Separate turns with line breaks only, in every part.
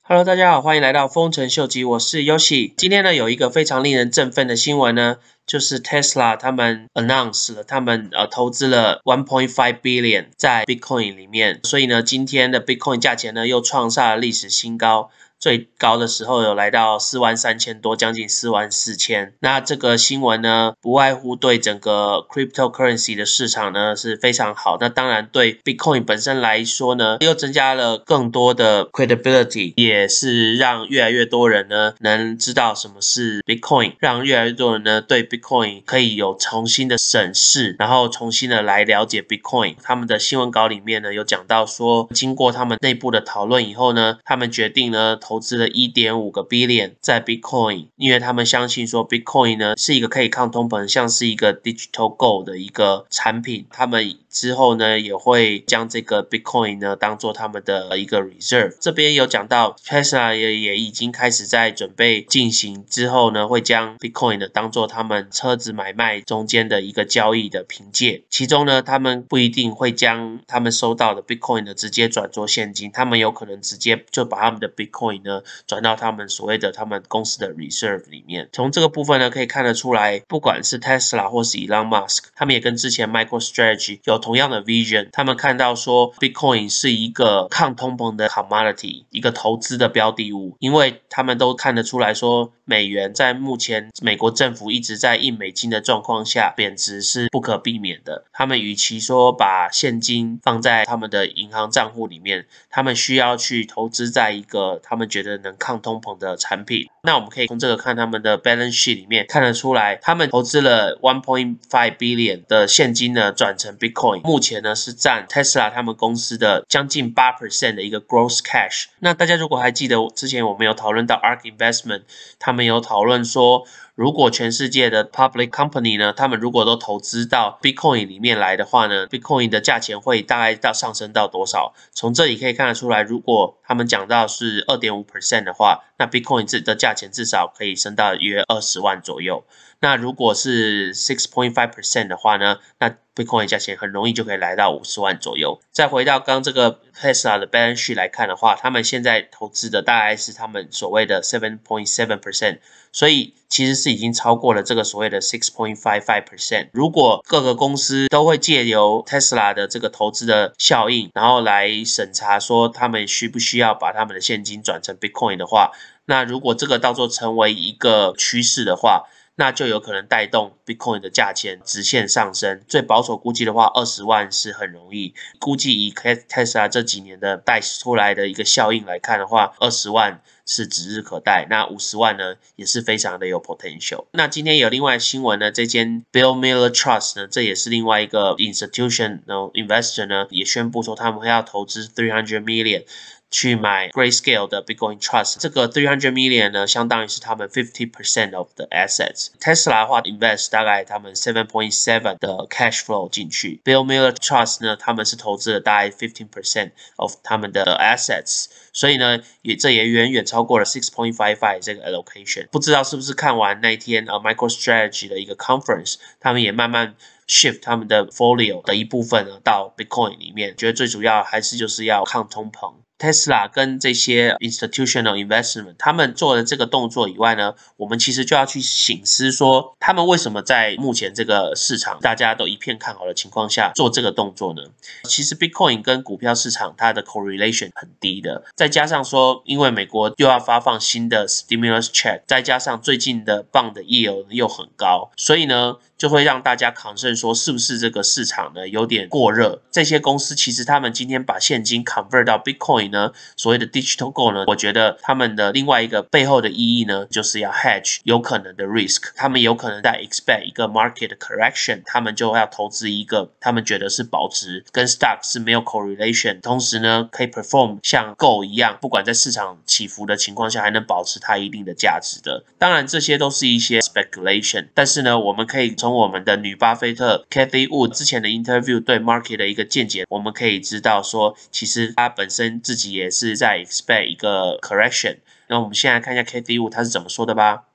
Hello， 大家好，欢迎来到丰臣秀吉，我是 Yoshi。今天呢，有一个非常令人振奋的新闻呢，就是 Tesla 他们 announce 了，他们投资了 1.5 billion 在 Bitcoin 里面，所以呢，今天的 Bitcoin 价钱呢又创下了历史新高。最高的时候有来到43000多，将近44000。那这个新闻呢，不外乎对整个 cryptocurrency 的市场呢是非常好。那当然对 Bitcoin 本身来说呢，又增加了更多的 credibility， 也是让越来越多人呢能知道什么是 Bitcoin， 让越来越多人呢对 Bitcoin 可以有重新的审视，然后重新的来了解 Bitcoin。他们的新闻稿里面呢有讲到说，经过他们内部的讨论以后呢，他们决定呢投资了 1.5 个 billion 在 Bitcoin， 因为他们相信说 Bitcoin 呢是一个可以抗通膨，像是一个 digital gold 的一个产品。他们之后呢也会将这个 Bitcoin 呢当做他们的一个 reserve。这边有讲到 Tesla 也已经开始在准备进行，之后呢会将 Bitcoin 呢当做他们车子买卖中间的一个交易的凭借。其中呢他们不一定会将他们收到的 Bitcoin 呢直接转做现金，他们有可能直接就把他们的 Bitcoin 呢转到他们所谓的他们公司的 reserve 里面。从这个部分呢可以看得出来，不管是 Tesla 或是 Elon Musk， 他们也跟之前 MicroStrategy 有同样的 vision， 他们看到说 Bitcoin 是一个抗通膨的 commodity， 一个投资的标的物，因为他们都看得出来说美元在目前美国政府一直在印美金的状况下贬值是不可避免的。他们与其说把现金放在他们的银行账户里面，他们需要去投资在一个他们觉得能抗通膨的产品。那我们可以从这个看他们的 balance sheet 里面看得出来，他们投资了 1.5 billion 的现金呢转成 Bitcoin， 目前呢是占 Tesla 他们公司的将近 8% 的一个 gross cash。那大家如果还记得之前我们有讨论到 ARK Investment， 他们有讨论说，如果全世界的 public company 呢，他们如果都投资到 Bitcoin 里面来的话呢， Bitcoin 的价钱会大概上升到多少？从这里可以看得出来，如果他们讲到是 2.5% 的话，那 Bitcoin 的价钱至少可以升到约20万左右。那如果是 6.5% 的话呢，那 Bitcoin 的价钱很容易就可以来到50万左右。再回到刚这个 Tesla 的 balance sheet 来看的话，他们现在投资的大概是他们所谓的 7.7%， 所以其实是已经超过了这个所谓的 6.55%。如果各个公司都会借由 Tesla 的这个投资的效应，然后来审查说他们需不需要把他们的现金转成 Bitcoin 的话，那如果这个到时候成为一个趋势的话，那就有可能带动 Bitcoin 的价钱直线上升。最保守估计的话，20万是很容易。估计以 Tesla 这几年的带出来的一个效应来看的话，20万是指日可待。那50万呢，也是非常的有 potential。那今天有另外新闻呢，这间 Bill Miller Trust 呢，这也是另外一个 institution investor 呢，也宣布说他们会要投资300 million。去买 Grayscale 的 Bitcoin Trust， 这个300 million 呢，相当于是他们 50% of the assets。Tesla 的话 invest 大概他们 7.7 的 cash flow 进去。Bill Miller Trust 呢，他们是投资了大概 15% of 他们的 assets， 所以呢，这也远远超过了 6.55 这个 allocation。不知道是不是看完那一天MicroStrategy 的一个 conference， 他们也慢慢shift 他们的 folio 的一部分呢到 Bitcoin 里面，觉得最主要还是就是要抗通膨。Tesla 跟这些 institutional investment 他们做的这个动作以外呢，我们其实就要去省思说，他们为什么在目前这个市场大家都一片看好的情况下做这个动作呢？其实 Bitcoin 跟股票市场它的 correlation 很低的，再加上说，因为美国又要发放新的 stimulus check， 再加上最近的 bond 的 yield 又很高，所以呢，就会让大家 concern 说，是不是这个市场呢有点过热？这些公司其实他们今天把现金 convert 到 Bitcoin 呢，所谓的 digital gold 呢，我觉得他们的另外一个背后的意义呢，就是要 hedge 有可能的 risk。他们有可能在 expect 一个 market correction， 他们就要投资一个他们觉得是保值，跟 stock 是没有 correlation， 同时呢可以 perform 像 gold 一样，不管在市场起伏的情况下，还能保持它一定的价值的。当然，这些都是一些 speculation， 但是呢，我们可以从我们的女巴菲特 Cathy Wood 之前的 interview 对 market 的一个见解，我们可以知道说，其实她本身自己也是在 expect 一个 correction。那我们现在看一下 Cathy Wood 她是怎么说的吧。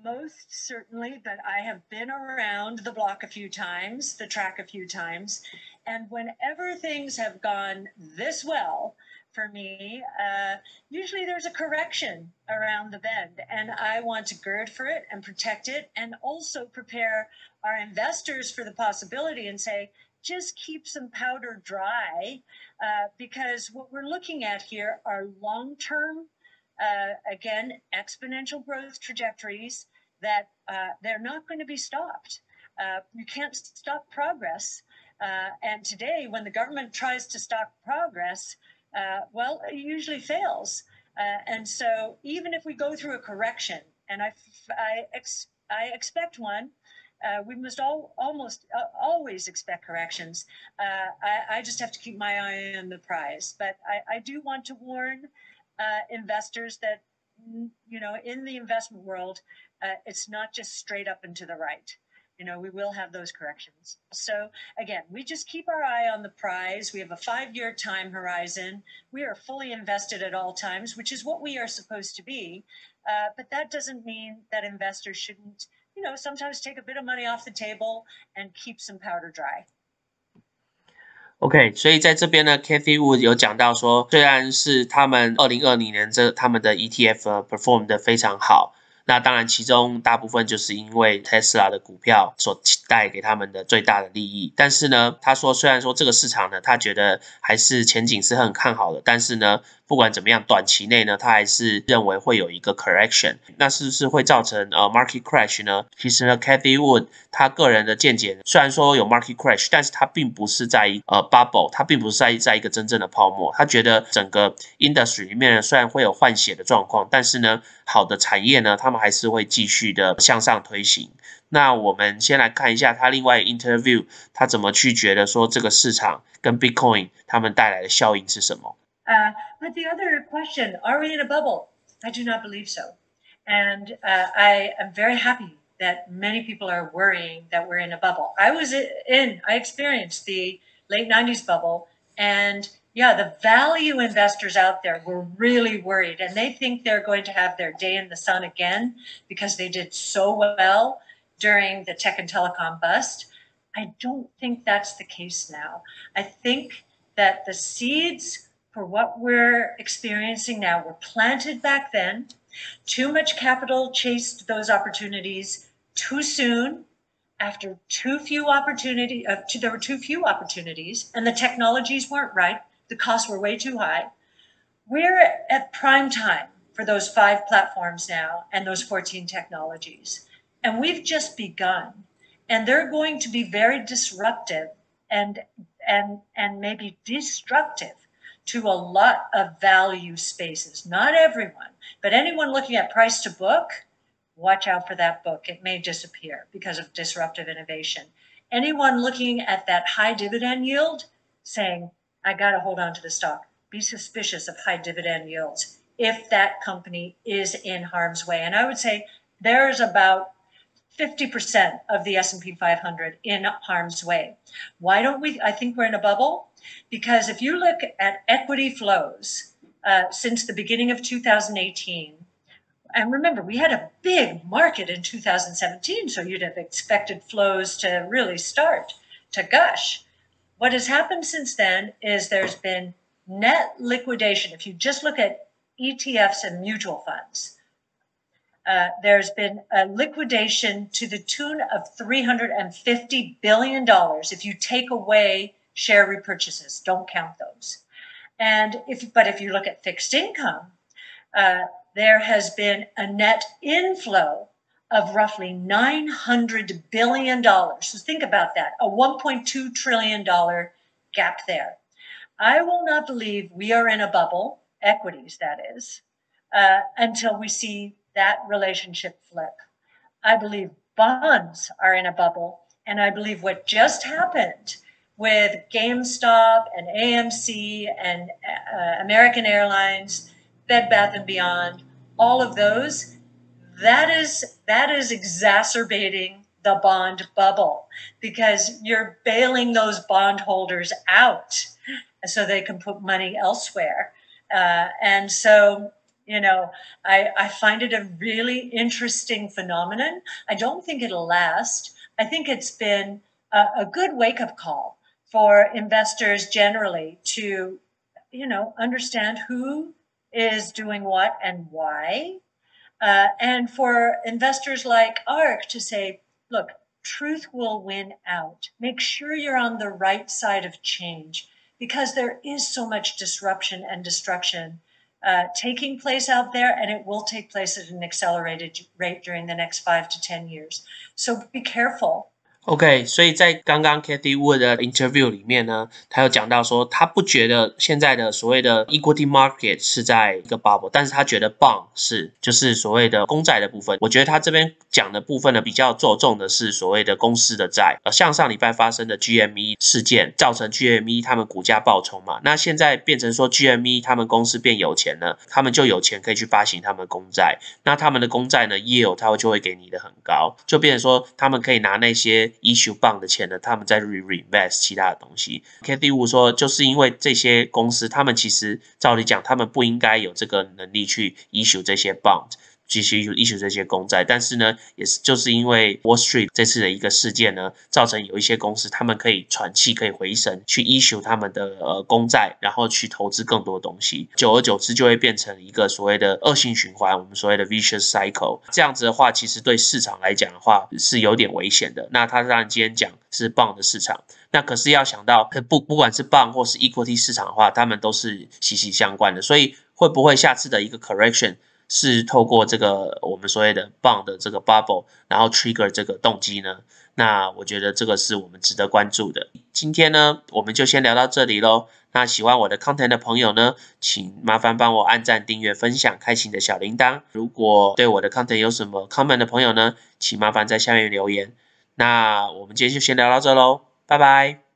Most certainly, but I have been around the block a few times, the track a few times, and whenever things have gone this well for me. Usually there's a correction around the bend, and I want to gird for it and protect it, and also prepare our investors for the possibility and say, just keep some powder dry, because what we're looking at here are long-term, again, exponential growth trajectories that they're not going to be stopped. You can't stop progress. And today, when the government tries to stop progress, well, it usually fails. And so even if we go through a correction, and I expect one, we must almost always expect corrections. I just have to keep my eye on the prize. But I do want to warn investors that, you know, in the investment world, it's not just straight up and to the right. You know, we will have those corrections. So again, we just keep our eye on the prize. We have a 5-year time horizon. We are fully invested at all times, which is what we are supposed to be. But that doesn't mean that investors shouldn't, you know, sometimes take a bit of money off the table and keep some powder dry.
OK， 所以在这边呢 ，Cathy Wood 有讲到说，虽然是他们2020年他们的 ETF perform 得非常好。那当然，其中大部分就是因为 Tesla 的股票所带给他们的最大的利益。但是呢，他说虽然说这个市场呢，他觉得还是前景是很看好的，但是呢，不管怎么样，短期内呢，他还是认为会有一个 correction。那是不是会造成market crash 呢？其实呢 ，Cathy Wood 他个人的见解，虽然说有 market crash， 但是他并不是在bubble， 他并不是在一个真正的泡沫。他觉得整个 industry 里面呢，虽然会有换血的状况，但是呢，好的产业呢，他们还是会继续的向上推行。那我们先来看一下他另外 interview， 他怎么去觉得说这个市场跟 Bitcoin 他们带来的效应是什么
？But the other question, are we in a bubble? I do not believe so. And I am very happy that many people are worrying that we're in a bubble. I experienced the late 90s bubble, and yeah, the value investors out there were really worried, and they think they're going to have their day in the sun again because they did so well during the tech and telecom bust. I don't think that's the case now. I think that the seeds for what we're experiencing now were planted back then. Too much capital chased those opportunities too soon. After there were too few opportunities, and the technologies weren't right. The costs were way too high. We're at prime time for those 5 platforms now and those 14 technologies. And we've just begun. And they're going to be very disruptive and maybe destructive to a lot of value spaces. Not everyone, but anyone looking at price to book, watch out for that book. It may disappear because of disruptive innovation. Anyone looking at that high dividend yield, saying, I got to hold on to the stock. Be suspicious of high dividend yields if that company is in harm's way. And I would say there's about 50% of the S&P 500 in harm's way. Why don't we? I think we're in a bubble because if you look at equity flows since the beginning of 2018, and remember, we had a big market in 2017, so you'd have expected flows to really start to gush. What has happened since then is there's been net liquidation. If you just look at ETFs and mutual funds, there's been a liquidation to the tune of $350 billion if you take away share repurchases. Don't count those. But if you look at fixed income, there has been a net inflow of roughly $900 billion. So think about that, a $1.2 trillion gap there. I will not believe we are in a bubble, equities that is, until we see that relationship flip. I believe bonds are in a bubble, and I believe what just happened with GameStop and AMC and American Airlines, Bed Bath & Beyond, all of those, that is exacerbating the bond bubble because you're bailing those bondholders out so they can put money elsewhere. And so, you know, I find it a really interesting phenomenon. I don't think it'll last. I think it's been a good wake-up call for investors generally to understand who is doing what and why. And for investors like ARK to say, look, truth will win out. Make sure you're on the right side of change, because there is so much disruption and destruction taking place out there, and it will take place at an accelerated rate during the next 5 to 10 years. So be careful.
OK， 所以在刚刚 Cathy Wood 的 interview 里面呢，他有讲到说，他不觉得现在的所谓的 equity market 是在一个 bubble， 但是他觉得 bond 是就是所谓的公债的部分。我觉得他这边讲的部分呢，比较着重的是所谓的公司的债，像上礼拜发生的 GME 事件，造成 GME 他们股价暴冲嘛，那现在变成说 GME 他们公司变有钱了，他们就有钱可以去发行他们公债，那他们的公债呢 yield 他就会给你的很高，就变成说他们可以拿那些issue bond 的钱呢，他们再 reinvest 其他的东西。Cathy Wood 说，就是因为这些公司，他们其实照理讲，他们不应该有这个能力去 issue 这些 bond。继续 issue 这些公债，但是呢，也是就是因为 Wall Street 这次的一个事件呢，造成有一些公司他们可以喘气，可以回神，去 issue 他们的公债，然后去投资更多东西，久而久之就会变成一个所谓的恶性循环，我们所谓的 vicious cycle。这样子的话，其实对市场来讲的话是有点危险的。那他当然今天讲是 bond 的市场，那可是要想到不管是 bond 或是 equity 市场的话，他们都是息息相关的，所以会不会下次的一个 correction？是透过这个我们所谓的 bond 的这个 bubble， 然后 trigger 这个动机呢？那我觉得这个是我们值得关注的。今天呢，我们就先聊到这里咯。那喜欢我的 content 的朋友呢，请麻烦帮我按赞、订阅、分享，开启你的小铃铛。如果对我的 content 有什么 comment 的朋友呢，请麻烦在下面留言。那我们今天就先聊到这咯，拜拜。